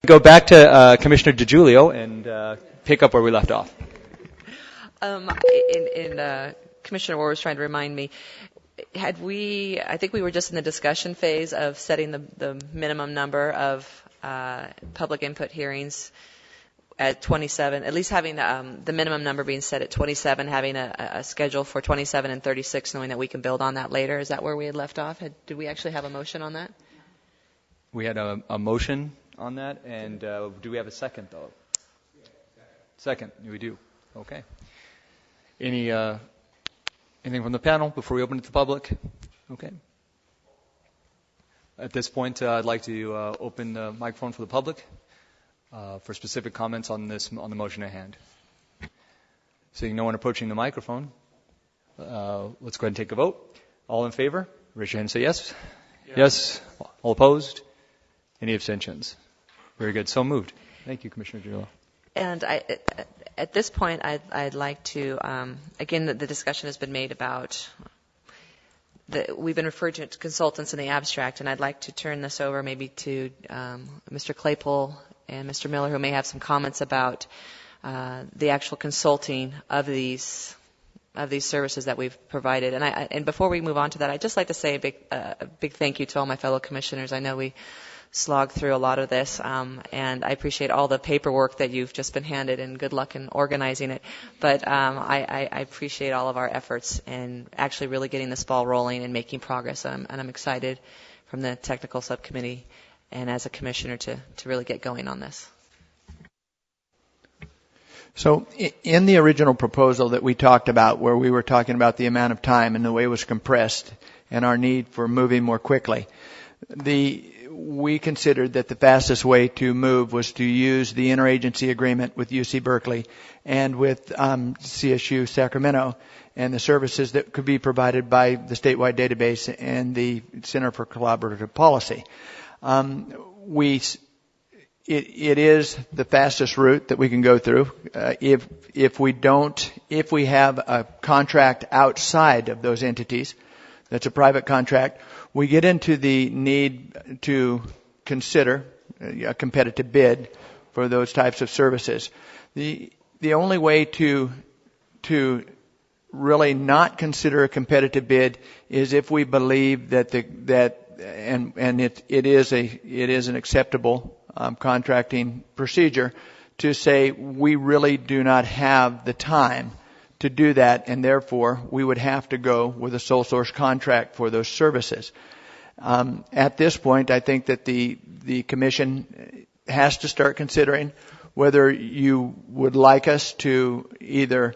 Go back to Commissioner DiGiulio and pick up where we left off. Commissioner Orr was trying to remind me, I think we were just in the discussion phase of setting the minimum number of public input hearings at 27, at least having the minimum number being set at 27, having a schedule for 27 and 36, knowing that we can build on that later. Is that where we had left off? Did we actually have a motion on that? We had a motion on that, and do we have a second, though? Second, we do. Okay. Anything from the panel before we open it to the public? Okay. At this point, I'd like to open the microphone for the public for specific comments on the motion at hand. Seeing no one approaching the microphone, let's go ahead and take a vote. All in favor? Raise your hand and say yes. Yes. All opposed? Any abstentions? Very good. So moved. Thank you, Commissioner Giroux. And at this point, I'd like to, again, the discussion has been made about, we've been referred to consultants in the abstract, and I'd like to turn this over maybe to Mr. Claypool and Mr. Miller, who may have some comments about the actual consulting of these services that we've provided. And before we move on to that, I'd just like to say a big thank you to all my fellow commissioners. I know we slogged through a lot of this, and I appreciate all the paperwork that you've just been handed, and good luck in organizing it. But I appreciate all of our efforts in actually really getting this ball rolling and making progress, and I'm excited from the technical subcommittee and as a commissioner to really get going on this. So in the original proposal that we talked about, where we were talking about the amount of time and the way it was compressed and our need for moving more quickly, we considered that the fastest way to move was to use the interagency agreement with UC Berkeley and with CSU Sacramento and the services that could be provided by the statewide database and the Center for Collaborative Policy. It is the fastest route that we can go through. If we have a contract outside of those entities, that's a private contract, we get into the need to consider a competitive bid for those types of services. The only way to really not consider a competitive bid is if we believe that it is an acceptable contracting procedure to say we really do not have the time to do that, and therefore we would have to go with a sole source contract for those services. At this point, I think that the Commission has to start considering whether you would like us to either